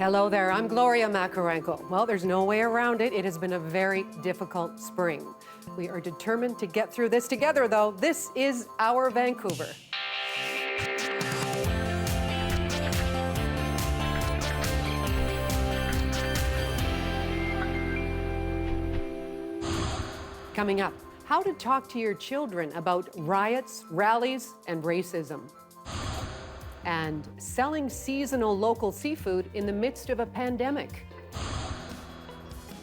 Hello there, I'm Gloria Macarenko. Well, there's no way around it. It has been a very difficult spring. We are determined to get through this together, though. This is Our Vancouver. Coming up, how to talk to your children about riots, rallies, and racism. And selling seasonal local seafood in the midst of a pandemic.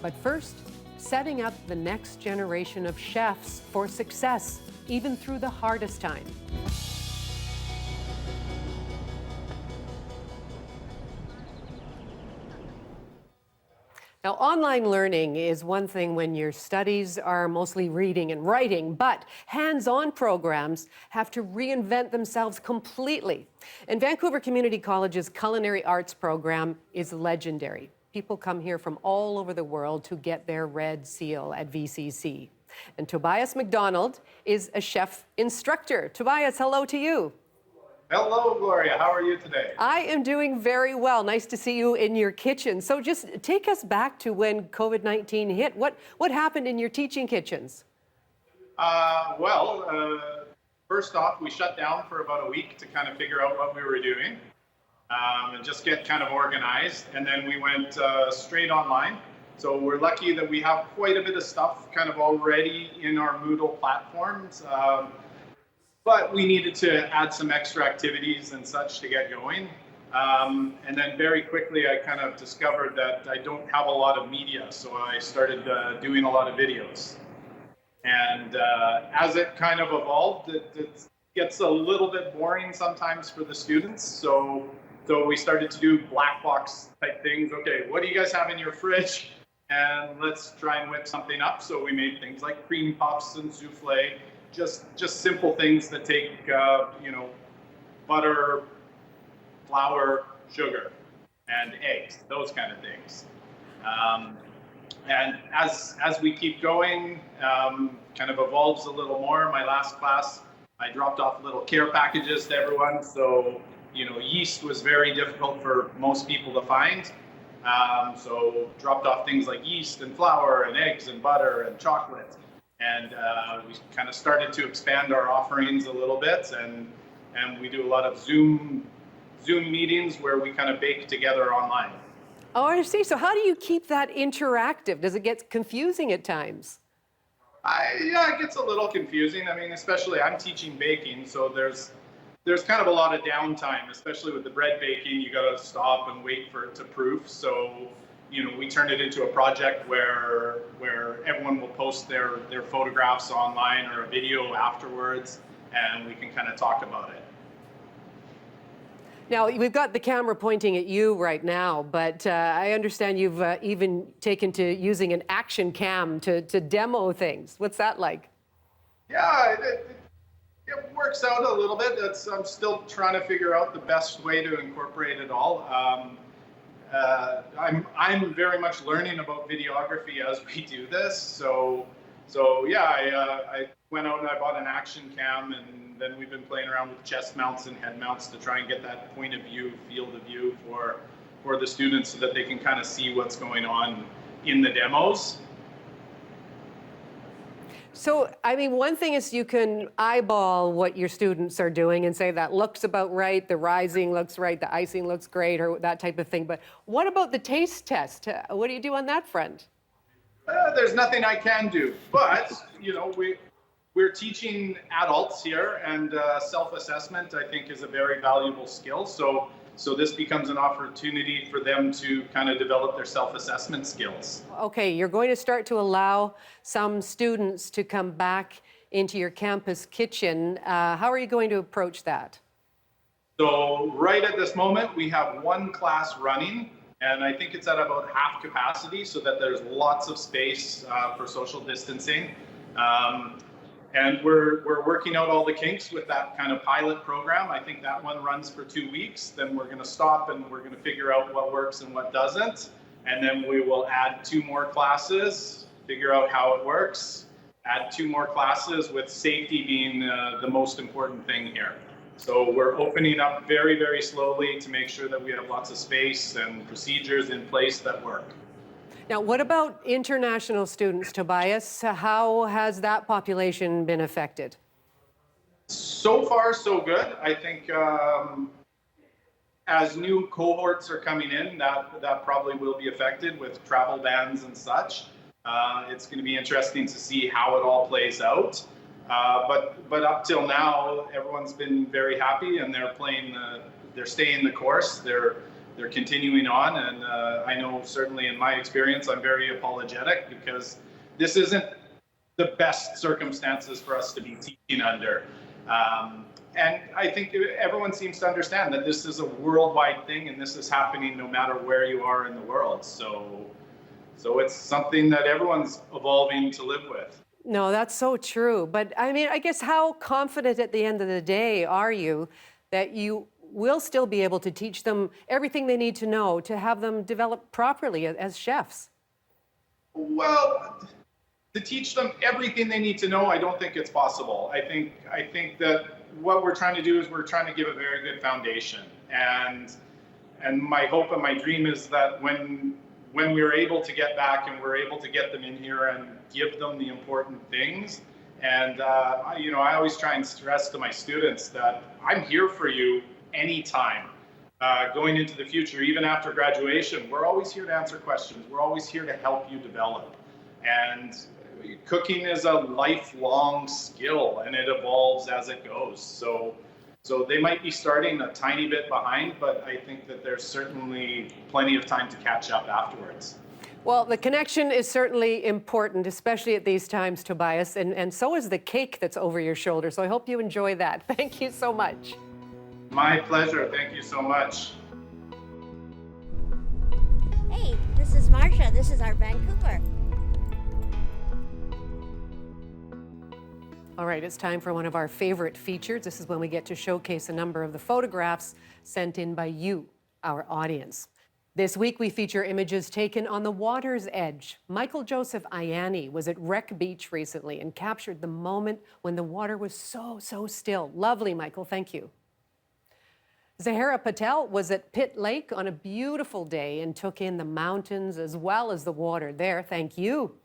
But first, setting up the next generation of chefs for success, even through the hardest time. Now, online learning is one thing when your studies are mostly reading and writing, but hands-on programs have to reinvent themselves completely. And Vancouver Community College's Culinary Arts program is legendary. People come here from all over the world to get their red seal at VCC. And Tobias MacDonald is a chef instructor. Tobias, hello to you. Hello, Gloria. How are you today? I am doing very well. Nice to see you in your kitchen. So just take us back to when COVID-19 hit. What happened in your teaching kitchens? First off, we shut down for about a week to kind of figure out what we were doing and just get kind of organized. And then we went straight online. So we're lucky that we have quite a bit of stuff kind of already in our Moodle platforms. But we needed to add some extra activities and such to get going. And then very quickly, I kind of discovered that I don't have a lot of media. So I started doing a lot of videos. And as it kind of evolved, it gets a little bit boring sometimes for the students. So we started to do black box type things. Okay, what do you guys have in your fridge? And let's try and whip something up. So we made things like cream puffs and souffle. Just simple things that take, butter, flour, sugar, and eggs, those kind of things. And as we keep going, kind of evolves a little more. My last class, I dropped off little care packages to everyone. So, yeast was very difficult for most people to find. So dropped off things like yeast and flour and eggs and butter and chocolate. And we kind of started to expand our offerings a little bit, and we do a lot of Zoom meetings where we kind of bake together online. Oh, I see. So how do you keep that interactive? Does it get confusing at times? Yeah, it gets a little confusing. I mean, especially I'm teaching baking, so there's kind of a lot of downtime, especially with the bread baking. You got to stop and wait for it to proof. So we turned it into a project where everyone will post their photographs online or a video afterwards, and we can kind of talk about it. Now, we've got the camera pointing at you right now, but I understand you've even taken to using an action cam to demo things. What's that like? Yeah, it works out a little bit. I'm still trying to figure out the best way to incorporate it all. I'm very much learning about videography as we do this. So yeah, I went out and I bought an action cam, and then we've been playing around with chest mounts and head mounts to try and get that point of view, field of view for the students so that they can kind of see what's going on in the demos. So, I mean, one thing is you can eyeball what your students are doing and say that looks about right, the rising looks right, the icing looks great, or that type of thing. But what about the taste test? What do you do on that front? There's nothing I can do, but we're teaching adults here, and self-assessment, I think, is a very valuable skill. So this becomes an opportunity for them to kind of develop their self-assessment skills. Okay, you're going to start to allow some students to come back into your campus kitchen. How are you going to approach that? So right at this moment, we have one class running, and I think it's at about half capacity so that there's lots of space for social distancing. And we're working out all the kinks with that kind of pilot program. I think that one runs for 2 weeks. Then we're going to stop and we're going to figure out what works and what doesn't. And then we will add 2 more classes, figure out how it works, add 2 more classes with safety being the most important thing here. So we're opening up very, very slowly to make sure that we have lots of space and procedures in place that work. Now, what about international students, Tobias? How has that population been affected? So far, so good. I think as new cohorts are coming in, that probably will be affected with travel bans and such. It's going to be interesting to see how it all plays out. But up till now, everyone's been very happy, and they're staying the course. They're continuing on, and I know certainly in my experience, I'm very apologetic because this isn't the best circumstances for us to be teaching under. And I think everyone seems to understand that this is a worldwide thing, and this is happening no matter where you are in the world. So it's something that everyone's evolving to live with. No, that's so true. But I mean, I guess how confident at the end of the day are you that you will still be able to teach them everything they need to know to have them develop properly as chefs? Well, to teach them everything they need to know, I don't think it's possible. I think that what we're trying to do is we're trying to give a very good foundation. And my hope and my dream is that when we're able to get back and we're able to get them in here and give them the important things. And, I always try and stress to my students that I'm here for you anytime. Going into the future, even after graduation, we're always here to answer questions. We're always here to help you develop. And cooking is a lifelong skill, and it evolves as it goes. So they might be starting a tiny bit behind, but I think that there's certainly plenty of time to catch up afterwards. Well, the connection is certainly important, especially at these times, Tobias, and so is the cake that's over your shoulder. So I hope you enjoy that. Thank you so much. My pleasure. Thank you so much. Hey, this is Marsha. This is Our Vancouver. All right, it's time for one of our favorite features. This is when we get to showcase a number of the photographs sent in by you, our audience. This week, we feature images taken on the water's edge. Michael Joseph Ianni was at Wreck Beach recently and captured the moment when the water was so still. Lovely, Michael, thank you. Zahara Patel was at Pitt Lake on a beautiful day and took in the mountains as well as the water there. Thank you.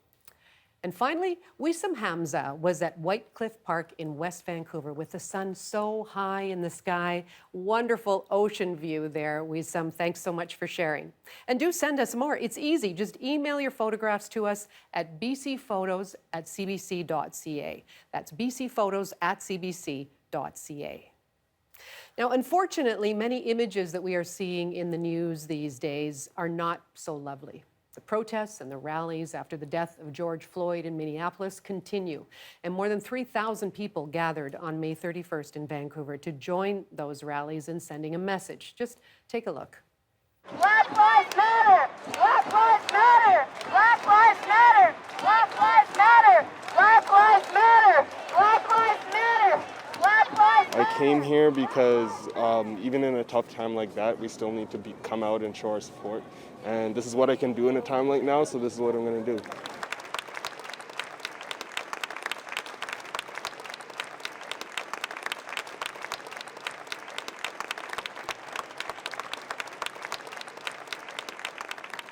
And finally, Wissam Hamza was at White Cliff Park in West Vancouver with the sun so high in the sky. Wonderful ocean view there, Wissam. Thanks so much for sharing. And do send us more. It's easy. Just email your photographs to us at bcphotos@cbc.ca. That's bcphotos@cbc.ca. Now, unfortunately, many images that we are seeing in the news these days are not so lovely. The protests and the rallies after the death of George Floyd in Minneapolis continue, and more than 3,000 people gathered on May 31st in Vancouver to join those rallies in sending a message. Just take a look. Black Lives Matter! Black Lives Matter! Black Lives Matter! Black Lives Matter! Black Lives Matter! Black Lives Matter! Black Lives Matter! I came here because even in a tough time like that, we still need to come out and show our support. And this is what I can do in a time like now, so this is what I'm going to do.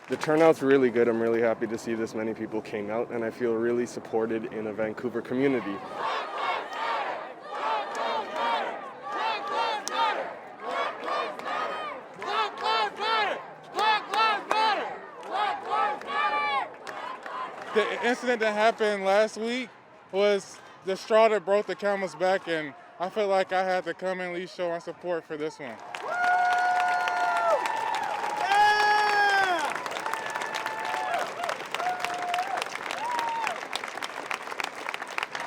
The turnout's really good. I'm really happy to see this many people came out, and I feel really supported in a Vancouver community. The incident that happened last week was the straw that broke the camel's back, and I felt like I had to come and at least show our support for this one.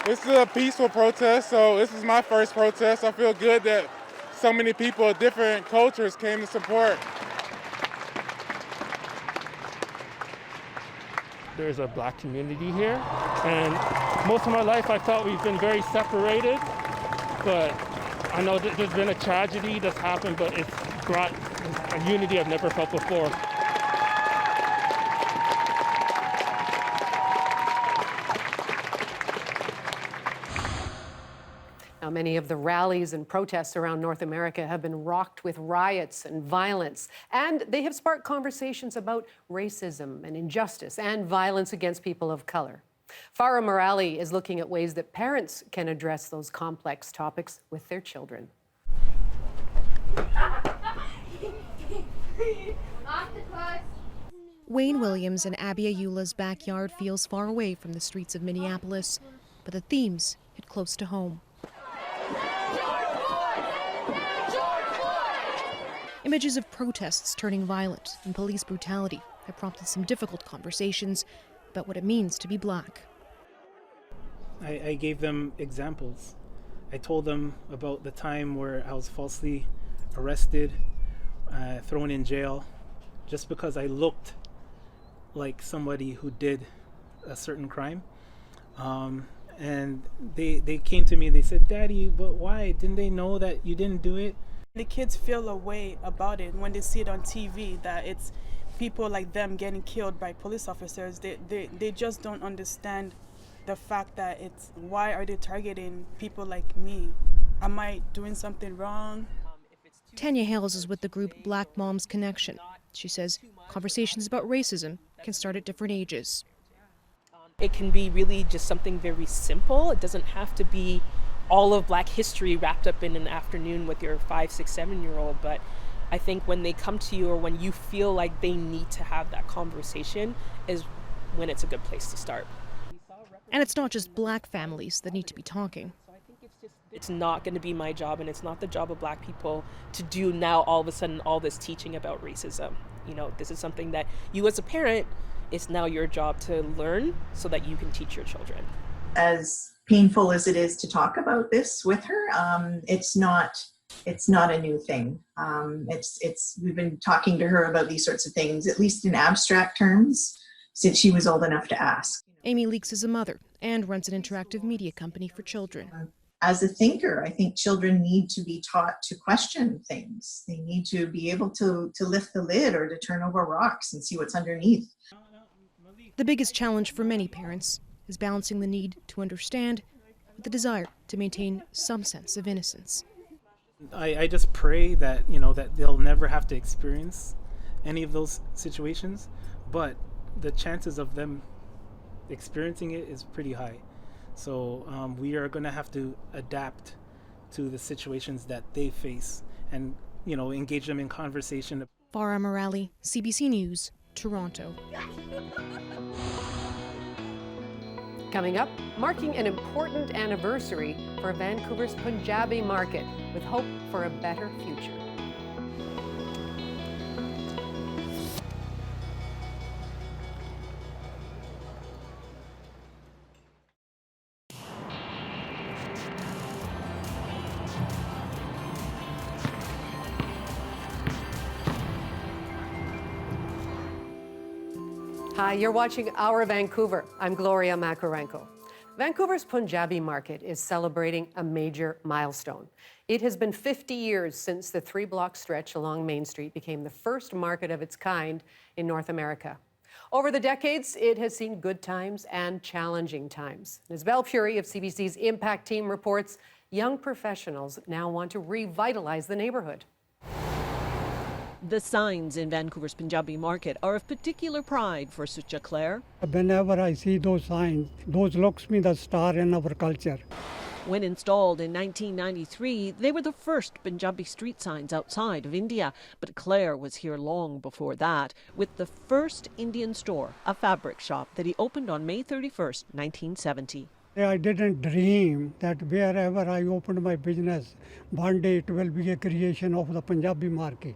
This is a peaceful protest, so this is my first protest. I feel good that so many people of different cultures came to support. There's a black community here, and most of my life I thought we've been very separated, but I know that there's been a tragedy that's happened, but it's brought a unity I've never felt before. Now, Now, many of the rallies and protests around North America have been rocked with riots and violence, and they have sparked conversations about racism and injustice and violence against people of color. Farah Morali is looking at ways that parents can address those complex topics with their children. Wayne Williams and Abby Ayula's backyard feels far away from the streets of Minneapolis, but the themes hit close to home. Images of protests turning violent and police brutality have prompted some difficult conversations about what it means to be Black. I gave them examples. I told them about the time where I was falsely arrested, thrown in jail, just because I looked like somebody who did a certain crime. And they came to me, they said, "Daddy, but why? Didn't they know that you didn't do it?" The kids feel a way about it when they see it on TV, that it's people like them getting killed by police officers. They just don't understand the fact that it's, why are they targeting people like me? Am I doing something wrong? Tanya Hayles is with the group Black Moms Connection. She says conversations about racism can start at different ages. It can be really just something very simple. It doesn't have to be all of Black history wrapped up in an afternoon with your 5, 6, 7-year-old. But I think when they come to you or when you feel like they need to have that conversation is when it's a good place to start. And it's not just Black families that need to be talking. It's not going to be my job, and it's not the job of Black people to do now all of a sudden all this teaching about racism. You know, this is something that you as a parent, it's now your job to learn so that you can teach your children. As painful as it is to talk about this with her, it's not a new thing. We've been talking to her about these sorts of things, at least in abstract terms, since she was old enough to ask. Amy Leaks is a mother and runs an interactive media company for children. As a thinker, I think children need to be taught to question things. They need to be able to lift the lid or to turn over rocks and see what's underneath. The biggest challenge for many parents is balancing the need to understand with the desire to maintain some sense of innocence. I just pray that, that they'll never have to experience any of those situations, but the chances of them experiencing it is pretty high. So we are going to have to adapt to the situations that they face and, engage them in conversation. Farah Morali, CBC News, Toronto. Coming up, marking an important anniversary for Vancouver's Punjabi market with hope for a better future. Hi, you're watching Our Vancouver. I'm Gloria Macarenko. Vancouver's Punjabi market is celebrating a major milestone. It has been 50 years since the 3-block stretch along Main Street became the first market of its kind in North America. Over the decades, it has seen good times and challenging times. As Belle Puri of CBC's Impact Team reports, young professionals now want to revitalize the neighborhood. The signs in Vancouver's Punjabi market are of particular pride for Sucha Claire. Whenever I see those signs, those looks me the star in our culture. When installed in 1993, they were the first Punjabi street signs outside of India. But Claire was here long before that, with the first Indian store, a fabric shop that he opened on May 31st, 1970. I didn't dream that wherever I opened my business, one day it will be a creation of the Punjabi market.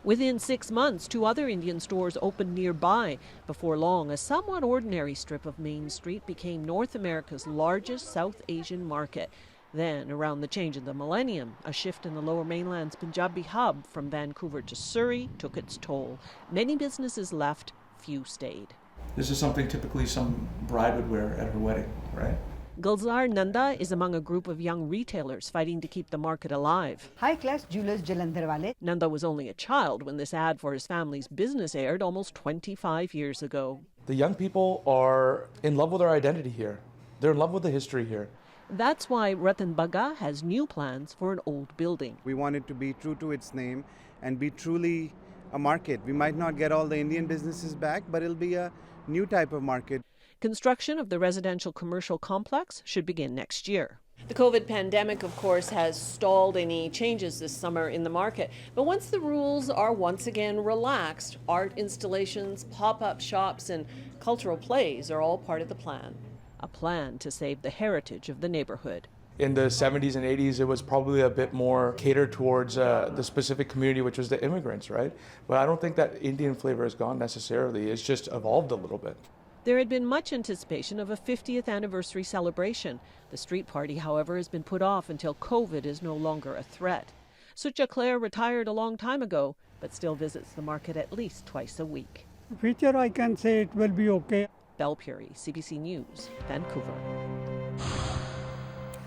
Within 6 months, 2 other Indian stores opened nearby. Before long, a somewhat ordinary strip of Main Street became North America's largest South Asian market. Then, around the change of the millennium, a shift in the Lower Mainland's Punjabi hub from Vancouver to Surrey took its toll. Many businesses left, few stayed. This is something typically some bride would wear at her wedding, right? Gulzar Nanda is among a group of young retailers fighting to keep the market alive. High-class jewelers Jalandhar wale. Nanda was only a child when this ad for his family's business aired almost 25 years ago. The young people are in love with their identity here. They're in love with the history here. That's why Rattan Bagga has new plans for an old building. We want it to be true to its name and be truly a market. We might not get all the Indian businesses back, but it'll be a new type of market. Construction of the residential commercial complex should begin next year. The COVID pandemic, of course, has stalled any changes this summer in the market. But once the rules are once again relaxed, art installations, pop-up shops, and cultural plays are all part of the plan. A plan to save the heritage of the neighborhood. In the 70s and 80s, it was probably a bit more catered towards the specific community, which was the immigrants, right? But I don't think that Indian flavor has gone necessarily. It's just evolved a little bit. There had been much anticipation of a 50th anniversary celebration. The street party, however, has been put off until COVID is no longer a threat. Sucha retired a long time ago, but still visits the market at least twice a week. Future, I can say it will be okay. Belle Puri, CBC News, Vancouver.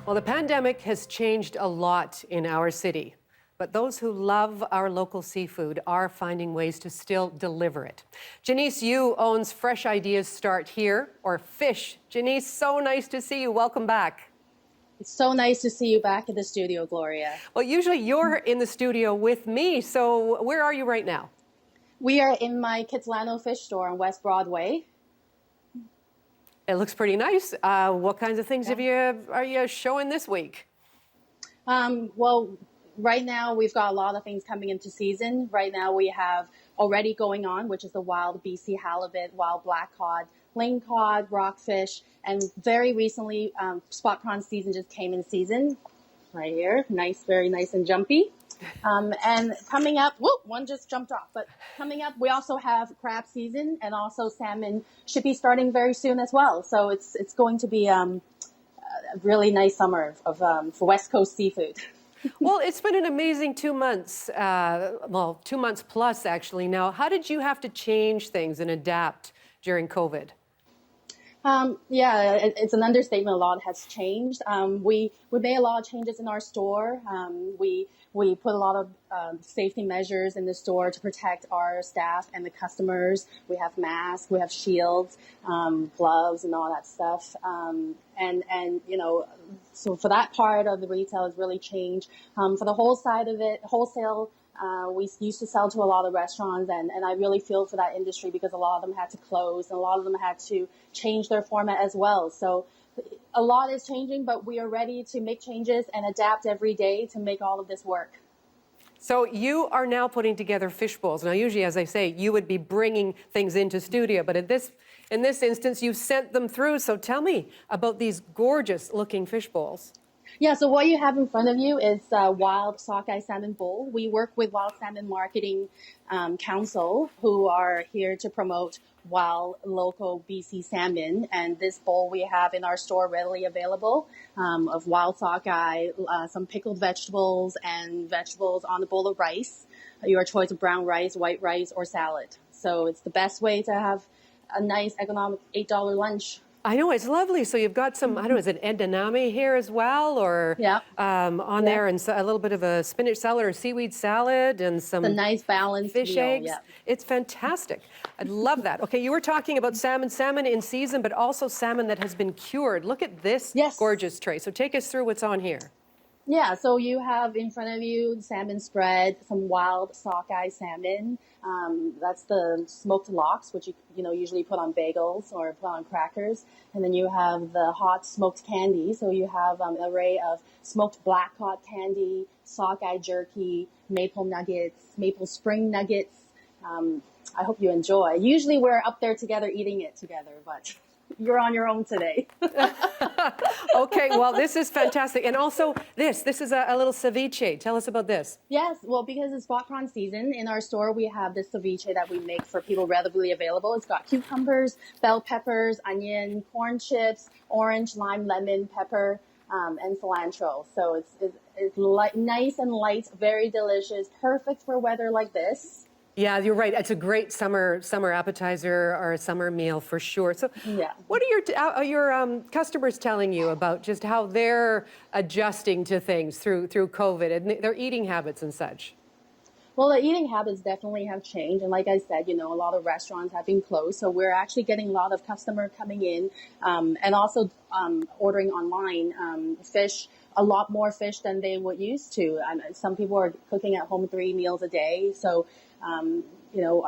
Well, the pandemic has changed a lot in our city, but those who love our local seafood are finding ways to still deliver it. Janice Yu owns Fresh Ideas Start Here, or Fish. Janice, so nice to see you. Welcome back. It's so nice to see you back in the studio, Gloria. Well, usually you're in the studio with me, so where are you right now? We are in my Kitsilano fish store on West Broadway. It looks pretty nice. What kinds of things are you showing this week? Well, right now we've got a lot of things coming into season. Right now we have already going on, which is the wild BC halibut, wild black cod, ling cod, rockfish, and very recently spot prawn season just came in season. Right here, nice, very nice and jumpy. And coming up, whoop, one just jumped off. But coming up, we also have crab season, and also salmon should be starting very soon as well. So it's going to be a really nice summer for West Coast seafood. Well, it's been an amazing 2 months, 2 months plus actually now. How did you have to change things and adapt during COVID? Yeah, it's an understatement. A lot has changed. We made a lot of changes in our store. We put a lot of safety measures in the store to protect our staff and the customers. We have masks, we have shields, gloves, and all that stuff. And you know, so for that part of the retail has really changed. For the whole side of it, wholesale. We used to sell to a lot of restaurants, and I really feel for that industry because a lot of them had to close and a lot of them had to change their format as well. So a lot is changing, but we are ready to make changes and adapt every day to make all of this work. So you are now putting together fish bowls. Now, usually, as I say, you would be bringing things into studio, but in this instance, you sent them through. So tell me about these gorgeous looking fish bowls. Yeah, so what you have in front of you is wild sockeye salmon bowl. We work with Wild Salmon Marketing Council, who are here to promote wild local BC salmon. And this bowl we have in our store readily available of wild sockeye, some pickled vegetables, and vegetables on a bowl of rice. Your choice of brown rice, white rice, or salad. So it's the best way to have a nice economic $8 lunch. I know, it's lovely. So you've got some, I don't know, is it edamame here as well? Or on there, and so a little bit of a spinach salad or seaweed salad and some nice balanced fish meal, eggs. yeah. It's fantastic. I love that. Okay, you were talking about salmon in season, but also salmon that has been cured. Look at this gorgeous tray. So take us through what's on here. Yeah, so you have in front of you salmon spread, some wild sockeye salmon. That's the smoked lox, which you usually put on bagels or put on crackers. And then you have the hot smoked candy. So you have an array of smoked black cod candy, sockeye jerky, maple nuggets, maple spring nuggets. I hope you enjoy. Usually we're up there together eating it together, but you're on your own today. Okay, well, this is fantastic. And also this is a little ceviche. Tell us about this. Yes, well, because it's spot prawn season, in our store we have this ceviche that we make for people readily available. It's got cucumbers, bell peppers, onion, corn chips, orange, lime, lemon, pepper, and cilantro. So it's nice and light, very delicious, perfect for weather like this. Yeah, you're right. It's a great summer appetizer or a summer meal for sure. So, what are your customers telling you about just how they're adjusting to things through COVID and their eating habits and such? Well, the eating habits definitely have changed. And like I said, a lot of restaurants have been closed. So we're actually getting a lot of customer coming in and also ordering online fish, a lot more fish than they would used to. Some people are cooking at home 3 meals a day. So,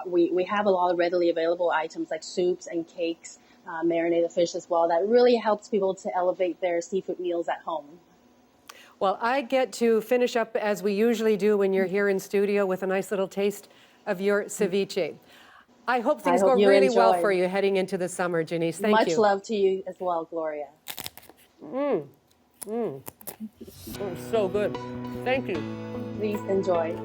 we have a lot of readily available items like soups and cakes, marinated fish as well. That really helps people to elevate their seafood meals at home. Well, I get to finish up as we usually do when you're here in studio with a nice little taste of your ceviche. I hope things go really well for you heading into the summer, Janice. Thank you. Much love to you as well, Gloria. Oh, so good. Thank you. Please enjoy.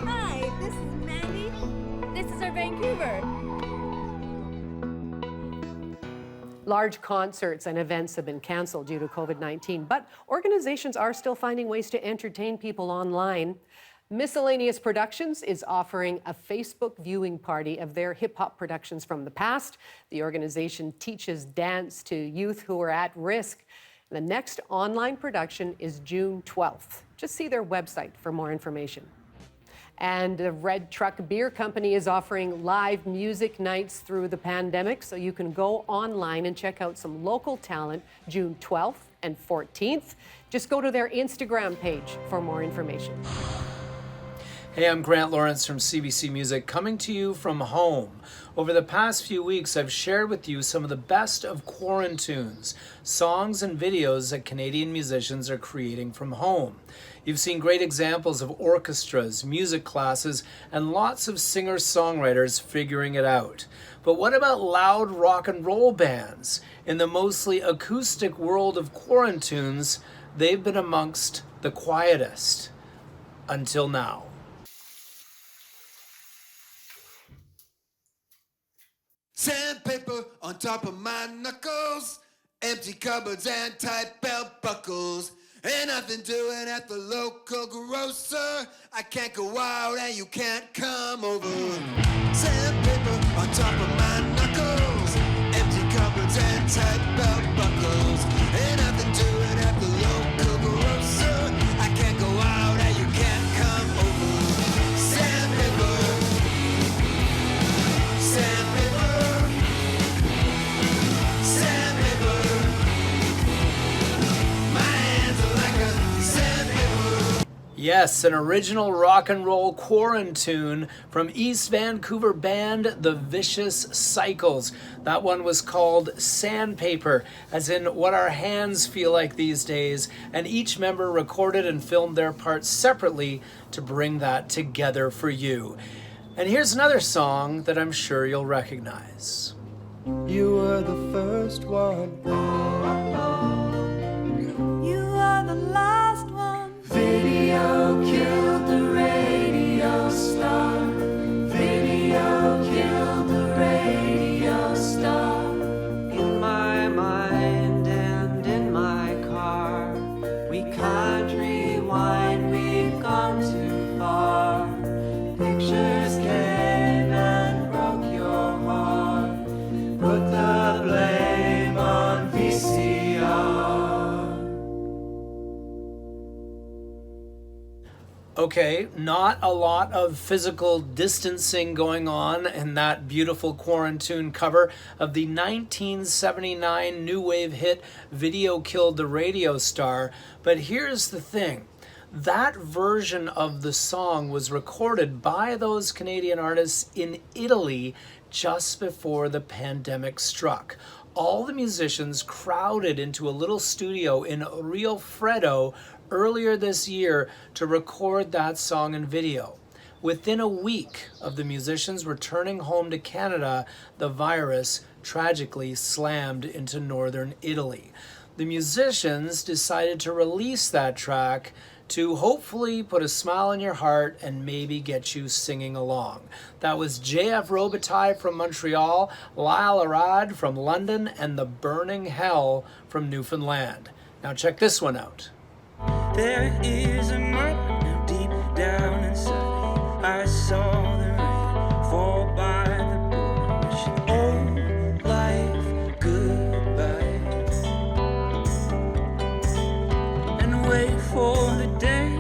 Hi, this is Mandy. This is Our Vancouver. Large concerts and events have been canceled due to COVID-19, but organizations are still finding ways to entertain people online. Miscellaneous Productions is offering a Facebook viewing party of their hip-hop productions from the past. The organization teaches dance to youth who are at risk. The next online production is June 12th. Just see their website for more information. And the Red Truck Beer Company is offering live music nights through the pandemic, so you can go online and check out some local talent June 12th and 14th. Just go to their Instagram page for more information. Hey, I'm Grant Lawrence from CBC Music, coming to you from home. Over the past few weeks, I've shared with you some of the best of quarantunes, songs and videos that Canadian musicians are creating from home. You've seen great examples of orchestras, music classes, and lots of singer-songwriters figuring it out. But what about loud rock and roll bands? In the mostly acoustic world of quarantunes, they've been amongst the quietest. Until now. Sandpaper on top of my knuckles, empty cupboards and tight belt buckles. Ain't nothing doing at the local grocer. I can't go out and you can't come over. Sandpaper on top of my knuckles, empty cupboards and tight belt buckles. Ain't nothing doing at the local grocer. I can't go out and you can't come over. Sandpaper, sandpaper, sandpaper. My hands are like a sandpaper. Yes, an original rock and roll quarantune from East Vancouver band The Vicious Cycles. That one was called Sandpaper, as in what our hands feel like these days, and each member recorded and filmed their parts separately to bring that together for you. And here's another song that I'm sure you'll recognize. You were the first one. You are the last one. Video killed the radio star. Video killed the radio star. In my mind and in my car, we can't rewind, we've gone too far. Pictures came and broke your heart. Put the blame on VCR. Okay, not a lot of physical distancing going on in that beautiful quarantune cover of the 1979 new wave hit Video Killed the Radio Star. But here's the thing. That version of the song was recorded by those Canadian artists in Italy just before the pandemic struck. All the musicians crowded into a little studio in Rio Freddo earlier this year to record that song and video. Within a week of the musicians returning home to Canada, the virus tragically slammed into northern Italy. The musicians decided to release that track to hopefully put a smile on your heart and maybe get you singing along. That was JF Robitaille from Montreal, Lail Arad from London, and The Burning Hell from Newfoundland. Now check this one out. There is a murder deep down inside. I saw the rain fall by the border, wishing old life goodbye, and wait for the day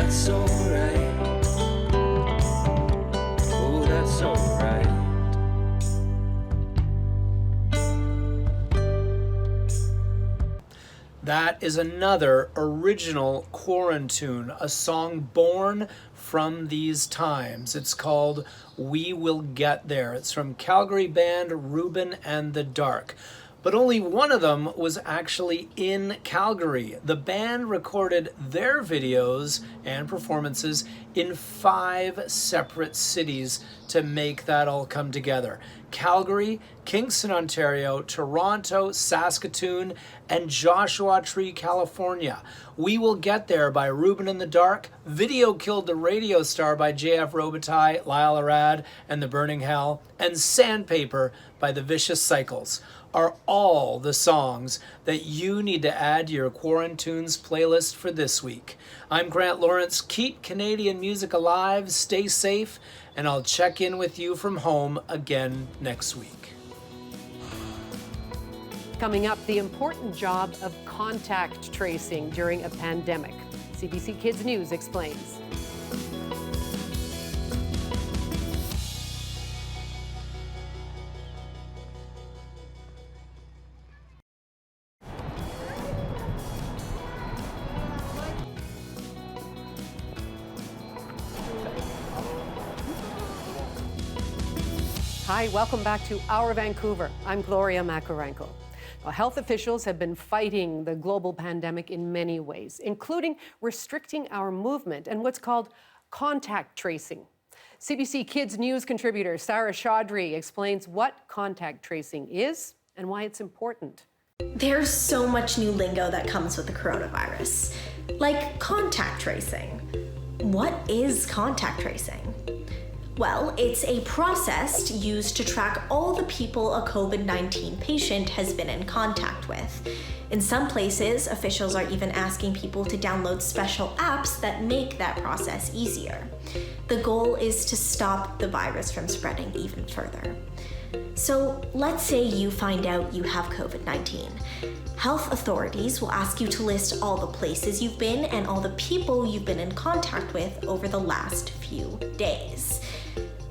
that's alright. Oh, that's alright. That is another original Quarantune, a song born from these times. It's called We Will Get There. It's from Calgary band Reuben and the Dark. But only one of them was actually in Calgary. The band recorded their videos and performances in 5 separate cities to make that all come together. Calgary, Kingston, Ontario, Toronto, Saskatoon, and Joshua Tree, California. We Will Get There by Reuben in the Dark, Video Killed the Radio Star by JF Robitaille, Lail, Arad, and the Burning Hell, and Sandpaper by the Vicious Cycles are all the songs that you need to add to your Quarantunes playlist for this week. I'm Grant Lawrence. Keep Canadian music alive, stay safe, and I'll check in with you from home again next week. Coming up, the important job of contact tracing during a pandemic. CBC Kids News explains. Hi, welcome back to Our Vancouver. I'm Gloria Macarenko. Well, health officials have been fighting the global pandemic in many ways, including restricting our movement and what's called contact tracing. CBC Kids News contributor Sarah Chaudhry explains what contact tracing is and why it's important. There's so much new lingo that comes with the coronavirus, like contact tracing. What is contact tracing? Well, it's a process used to track all the people a COVID-19 patient has been in contact with. In some places, officials are even asking people to download special apps that make that process easier. The goal is to stop the virus from spreading even further. So let's say you find out you have COVID-19. Health authorities will ask you to list all the places you've been and all the people you've been in contact with over the last few days.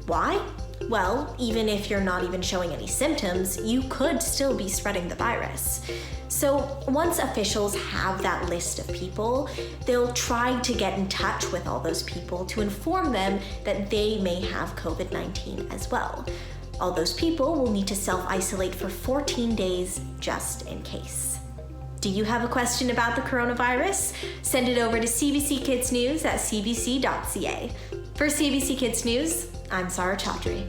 Why? Well, even if you're not even showing any symptoms, you could still be spreading the virus. So once officials have that list of people, they'll try to get in touch with all those people to inform them that they may have COVID-19 as well. All those people will need to self-isolate for 14 days just in case. Do you have a question about the coronavirus? Send it over to cbckidsnews@cbc.ca. For CBC Kids News, I'm Sarah Chaudhry.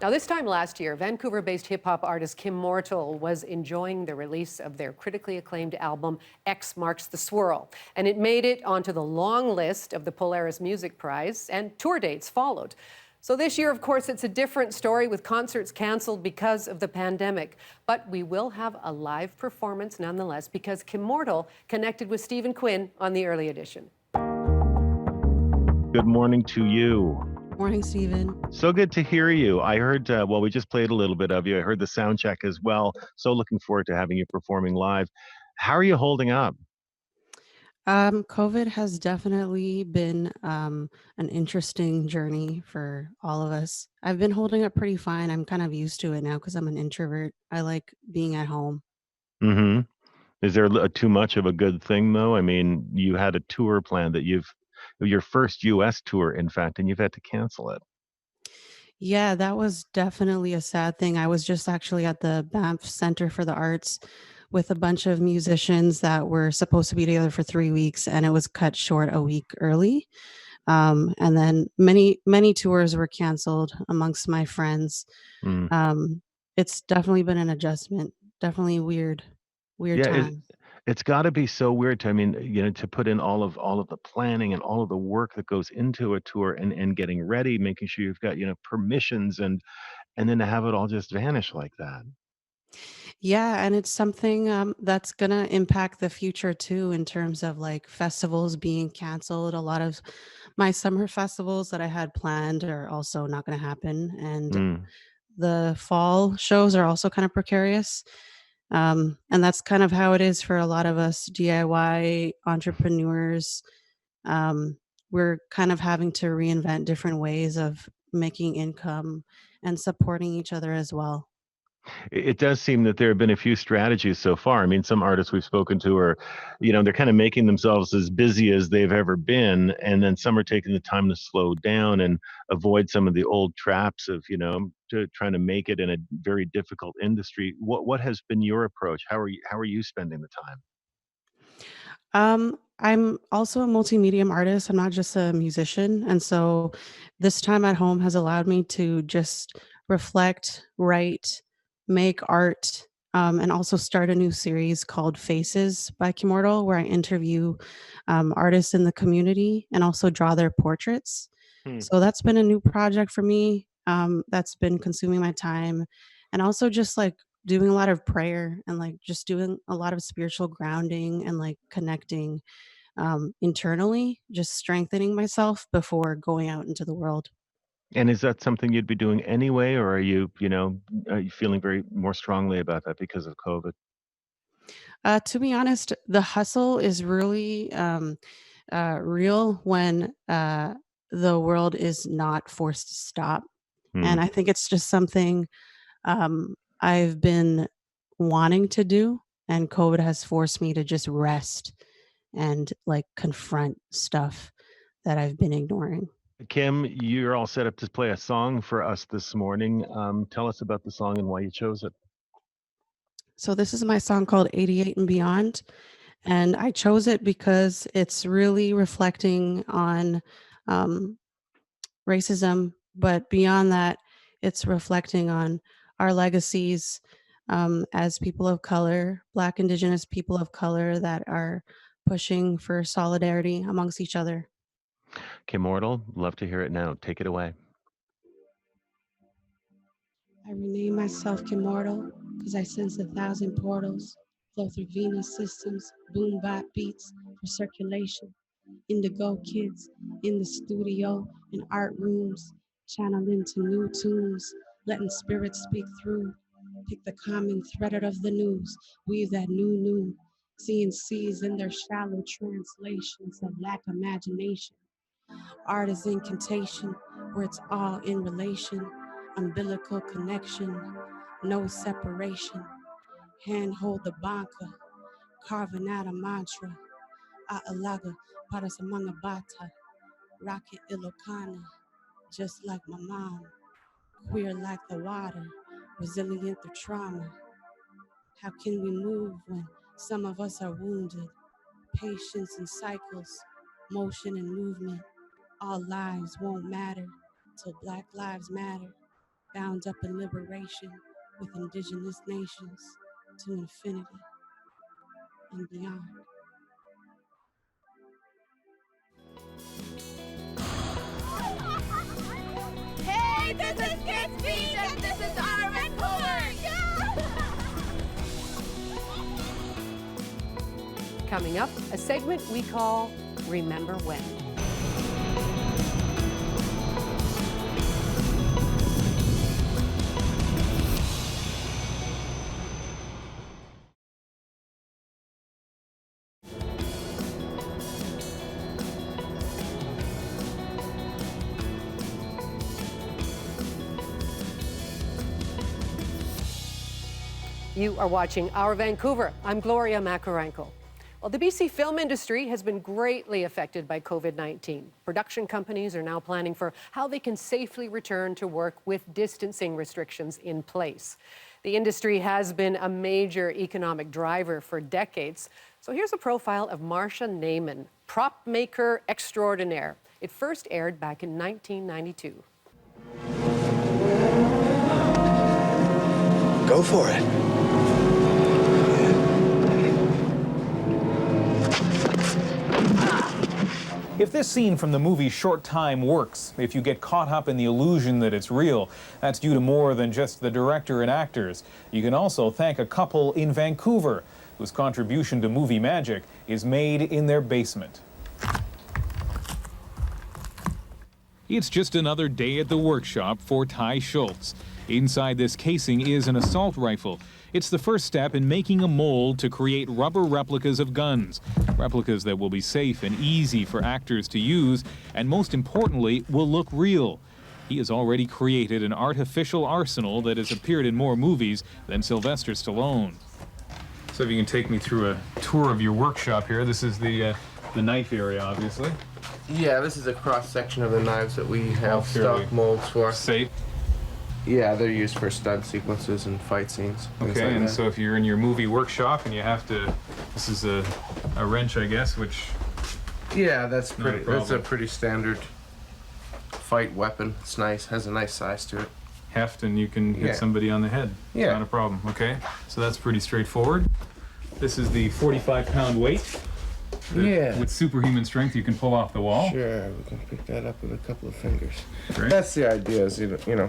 Now, this time last year, Vancouver-based hip-hop artist Kim Mortal was enjoying the release of their critically acclaimed album, X Marks the Swirl, and it made it onto the long list of the Polaris Music Prize, and tour dates followed. So this year, of course, it's a different story with concerts canceled because of the pandemic. But we will have a live performance nonetheless because Kim Mortal connected with Stephen Quinn on the early edition. Good morning to you. Morning, Stephen. So good to hear you. I heard, we just played a little bit of you. I heard the sound check as well. So looking forward to having you performing live. How are you holding up? COVID has definitely been an interesting journey for all of us. I've been holding up pretty fine. I'm kind of used to it now because I'm an introvert. I like being at home. Mm-hmm. Is there too much of a good thing, though? I mean, you had a tour plan that your first U.S. tour, in fact, and you've had to cancel it. Yeah, that was definitely a sad thing. I was just actually at the Banff Center for the Arts with a bunch of musicians that were supposed to be together for 3 weeks, and it was cut short a week early. And then many tours were canceled amongst my friends. It's definitely been an adjustment. Definitely weird time. It's got to be so weird to put in all of the planning and all of the work that goes into a tour and getting ready, making sure you've got permissions and then to have it all just vanish like that. Yeah, and it's something that's gonna impact the future too in terms of like festivals being canceled. A lot of my summer festivals that I had planned are also not gonna happen, and the fall shows are also kind of precarious. And that's kind of how it is for a lot of us DIY entrepreneurs. We're kind of having to reinvent different ways of making income and supporting each other as well. It does seem that there have been a few strategies so far. I mean, some artists we've spoken to are, they're kind of making themselves as busy as they've ever been, and then some are taking the time to slow down and avoid some of the old traps of, to trying to make it in a very difficult industry. What has been your approach? How are you spending the time? I'm also a multimedia artist. I'm not just a musician. And so this time at home has allowed me to just reflect, write, make art, and also start a new series called Faces by Kimortal, where I interview artists in the community and also draw their portraits. So that's been a new project for me, that's been consuming my time. And also just like doing a lot of prayer and like just doing a lot of spiritual grounding and like connecting internally, just strengthening myself before going out into the world. And is that something you'd be doing anyway, or are you feeling very more strongly about that because of COVID? To be honest, the hustle is really real when the world is not forced to stop. And I think it's just something I've been wanting to do, and COVID has forced me to just rest and like confront stuff that I've been ignoring. Kim, you're all set up to play a song for us this morning. Tell us about the song and why you chose it. So this is my song called 88 and Beyond. And I chose it because it's really reflecting on racism, but beyond that, it's reflecting on our legacies as people of color, Black, Indigenous people of color that are pushing for solidarity amongst each other. Kim Mortal, love to hear it now. Take it away. I rename myself Kimortal because I sense 1,000 portals flow through Venus systems, boom bap beats for circulation. Indigo kids in the studio and art rooms, channel into new tunes, letting spirits speak through. Pick the common thread of the news, weave that new, seeing seas in their shallow translations that lack imagination. Art is incantation, where it's all in relation, umbilical connection, no separation. Hand hold the banca, carving out a mantra. Aalaga, Parasamangabata, Rocket Ilocana, just like my mom. Queer like the water, resilient through trauma. How can we move when some of us are wounded? Patience and cycles, motion and movement. All lives won't matter till Black Lives Matter. Bound up in liberation with Indigenous nations to infinity and beyond. Hey, this is Kids Beach and this is Our Vancouver. Coming up, a segment we call Remember When. You are watching Our Vancouver. I'm Gloria Macarenko. Well, the BC film industry has been greatly affected by COVID-19. Production companies are now planning for how they can safely return to work with distancing restrictions in place. The industry has been a major economic driver for decades. So here's a profile of Marcia Naiman, prop maker extraordinaire. It first aired back in 1992. Go for it. If this scene from the movie Short Time works, if you get caught up in the illusion that it's real, that's due to more than just the director and actors. You can also thank a couple in Vancouver whose contribution to movie magic is made in their basement. It's just another day at the workshop for Ty Schultz. Inside this casing is an assault rifle. It's the first step in making a mold to create rubber replicas of guns, replicas that will be safe and easy for actors to use, and most importantly, will look real. He has already created an artificial arsenal that has appeared in more movies than Sylvester Stallone. So if you can take me through a tour of your workshop here. This is the knife area, obviously. Yeah, this is a cross-section of the knives that we have stock molds for. Safe? Yeah, they're used for stunt sequences and fight scenes. Okay, and so if you're in your movie workshop and you have to, this is a wrench, I guess, which... Yeah, that's a pretty standard fight weapon. It's nice, has a nice size to it. Heft, and you can hit somebody on the head. Yeah. Not a problem, okay? So that's pretty straightforward. This is the 45-pound weight. Yeah. With superhuman strength, you can pull off the wall. Sure, we can pick that up with a couple of fingers. Great. That's the idea, is, you know.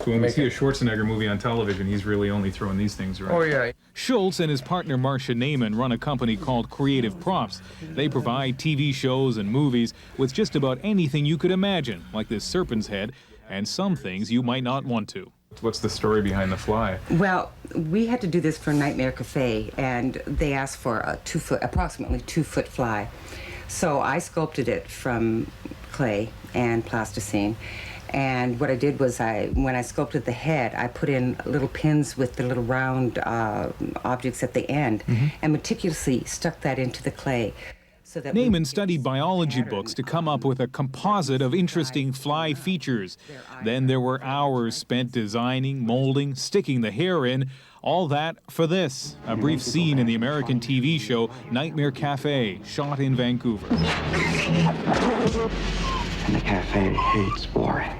So when we see a Schwarzenegger movie on television, he's really only throwing these things around. Oh, yeah. Schultz and his partner Marcia Naiman run a company called Creative Props. They provide TV shows and movies with just about anything you could imagine, like this serpent's head, and some things you might not want to. What's the story behind the fly? Well, we had to do this for Nightmare Cafe, and they asked for a approximately 2-foot fly. So I sculpted it from clay and plasticine. And what I did was when I sculpted the head, I put in little pins with the little round objects at the end and meticulously stuck that into the clay. So that Naiman studied biology books to come up with a composite of interesting fly features. Then there were hours spent designing, molding, sticking the hair in, all that for this, a brief scene in the American TV show Nightmare Cafe, shot in Vancouver. And the cafe hates boring.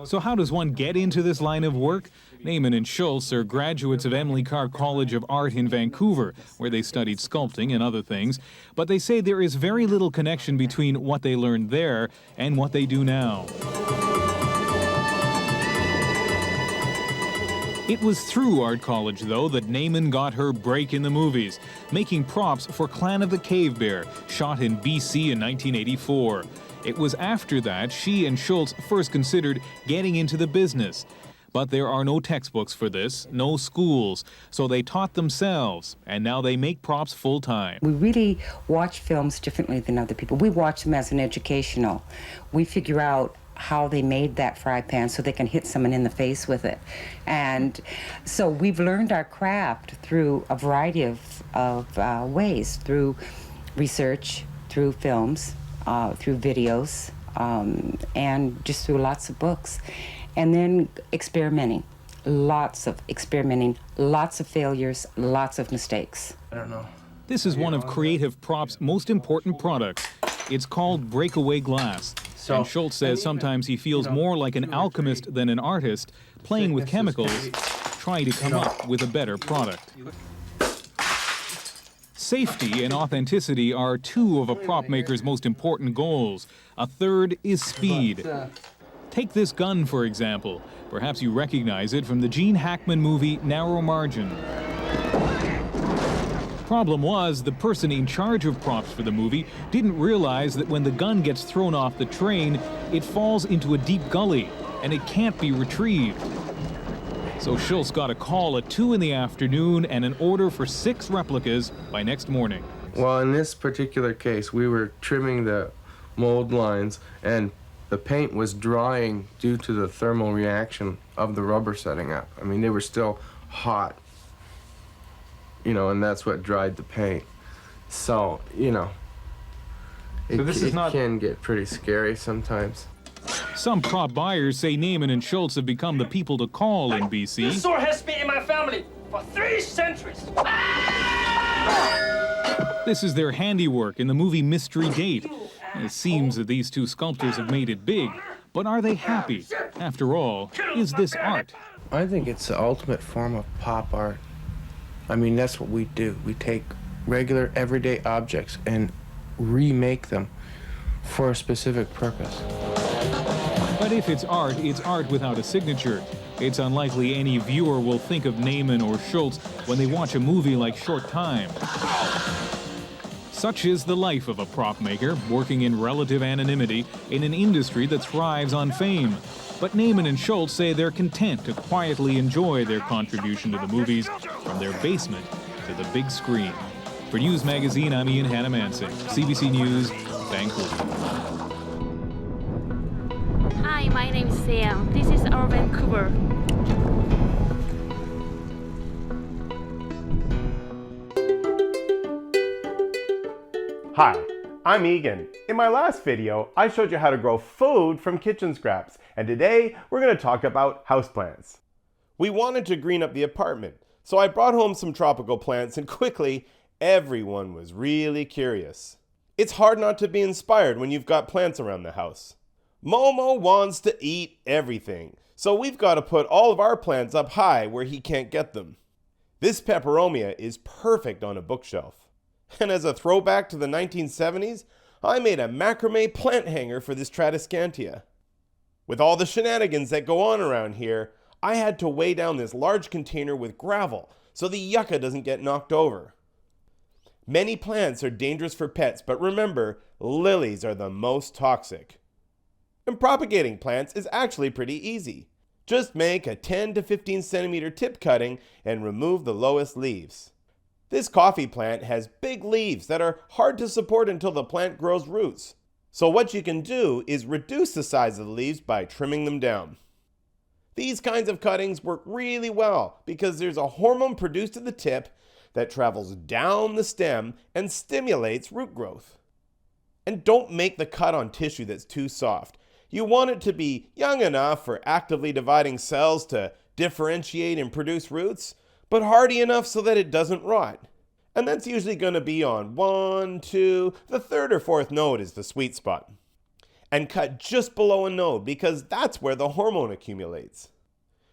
So how does one get into this line of work? Naiman and Schultz are graduates of Emily Carr College of Art in Vancouver, where they studied sculpting and other things. But they say there is very little connection between what they learned there and what they do now. It was through art college, though, that Naiman got her break in the movies, making props for Clan of the Cave Bear, shot in BC in 1984. It was after that she and Schultz first considered getting into the business. But there are no textbooks for this, no schools, so they taught themselves, and now they make props full-time. We really watch films differently than other people. We watch them as an educational. We figure out how they made that fry pan so they can hit someone in the face with it. And so we've learned our craft through a variety of ways, through research, through films, through videos, and just through lots of books. And then experimenting, lots of failures, lots of mistakes. I don't know. This is one of Creative Props' most important products. It's called breakaway glass. And Schultz says sometimes he feels more like an alchemist than an artist, playing with chemicals, trying to come up with a better product. Safety and authenticity are two of a prop maker's most important goals. A third is speed. Take this gun, for example. Perhaps you recognize it from the Gene Hackman movie Narrow Margin. Problem was, the person in charge of props for the movie didn't realize that when the gun gets thrown off the train, it falls into a deep gully, and it can't be retrieved. So Schultz got a call at 2 in the afternoon and an order for 6 replicas by next morning. Well, in this particular case, we were trimming the mold lines, and the paint was drying due to the thermal reaction of the rubber setting up. I mean, they were still hot, you know, and that's what dried the paint. So, you know, it can get pretty scary sometimes. Some prop buyers say Naiman and Schultz have become the people to call in BC. This sword has been in my family for 3 centuries. This is their handiwork in the movie Mystery Date. It seems that these two sculptors have made it big, but are they happy? After all, is this art? I think it's the ultimate form of pop art. I mean, that's what we do. We take regular, everyday objects and remake them for a specific purpose. But if it's art without a signature. It's unlikely any viewer will think of Naiman or Schultz when they watch a movie like Short Time. Such is the life of a prop maker, working in relative anonymity in an industry that thrives on fame. But Naiman and Schultz say they're content to quietly enjoy their contribution to the movies from their basement to the big screen. For News Magazine, I'm Ian Hannah-Mansing, CBC News, Vancouver. Hi, my name is Sam. This is Our Vancouver. Hi, I'm Egan. In my last video, I showed you how to grow food from kitchen scraps, and today we're going to talk about houseplants. We wanted to green up the apartment, so I brought home some tropical plants, and quickly, everyone was really curious. It's hard not to be inspired when you've got plants around the house. Momo wants to eat everything, so we've got to put all of our plants up high where he can't get them. This peperomia is perfect on a bookshelf. And as a throwback to the 1970s, I made a macrame plant hanger for this Tradescantia. With all the shenanigans that go on around here, I had to weigh down this large container with gravel so the yucca doesn't get knocked over. Many plants are dangerous for pets, but remember, lilies are the most toxic. And propagating plants is actually pretty easy. Just make a 10 to 15 centimeter tip cutting and remove the lowest leaves. This coffee plant has big leaves that are hard to support until the plant grows roots. So what you can do is reduce the size of the leaves by trimming them down. These kinds of cuttings work really well because there's a hormone produced at the tip that travels down the stem and stimulates root growth. And don't make the cut on tissue that's too soft. You want it to be young enough for actively dividing cells to differentiate and produce roots, but hardy enough so that it doesn't rot. And that's usually going to be on 1, 2, the third or fourth node is the sweet spot. And cut just below a node because that's where the hormone accumulates.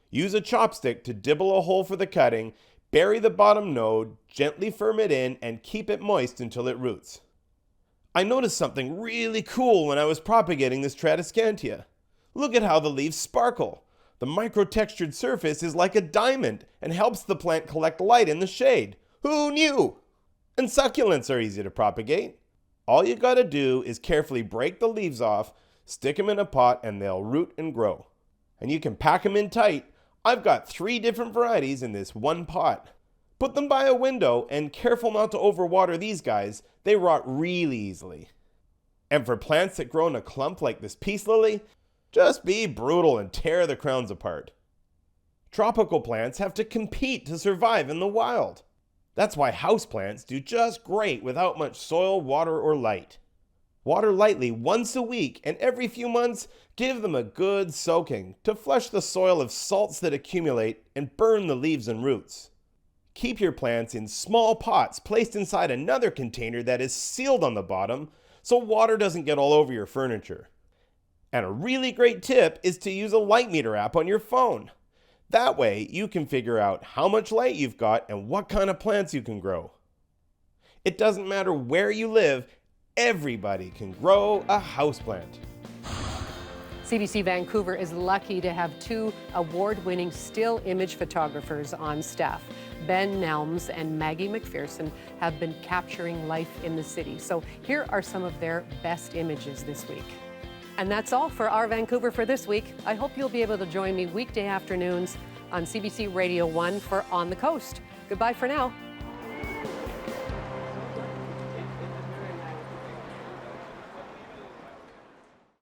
Use a chopstick to dibble a hole for the cutting, bury the bottom node, gently firm it in, and keep it moist until it roots. I noticed something really cool when I was propagating this Tradescantia. Look at how the leaves sparkle. The micro-textured surface is like a diamond and helps the plant collect light in the shade. Who knew? And succulents are easy to propagate. All you gotta do is carefully break the leaves off, stick them in a pot, and they'll root and grow. And you can pack them in tight. I've got 3 different varieties in this one pot. Put them by a window and careful not to overwater these guys. They rot really easily. And for plants that grow in a clump like this peace lily, just be brutal and tear the crowns apart. Tropical plants have to compete to survive in the wild. That's why houseplants do just great without much soil, water, or light. Water lightly once a week, and every few months, give them a good soaking to flush the soil of salts that accumulate and burn the leaves and roots. Keep your plants in small pots placed inside another container that is sealed on the bottom so water doesn't get all over your furniture. And a really great tip is to use a light meter app on your phone. That way, you can figure out how much light you've got and what kind of plants you can grow. It doesn't matter where you live, everybody can grow a houseplant. CBC Vancouver is lucky to have 2 award-winning still image photographers on staff. Ben Nelms and Maggie McPherson have been capturing life in the city. So here are some of their best images this week. And that's all for Our Vancouver for this week. I hope you'll be able to join me weekday afternoons on CBC Radio 1 for On the Coast. Goodbye for now.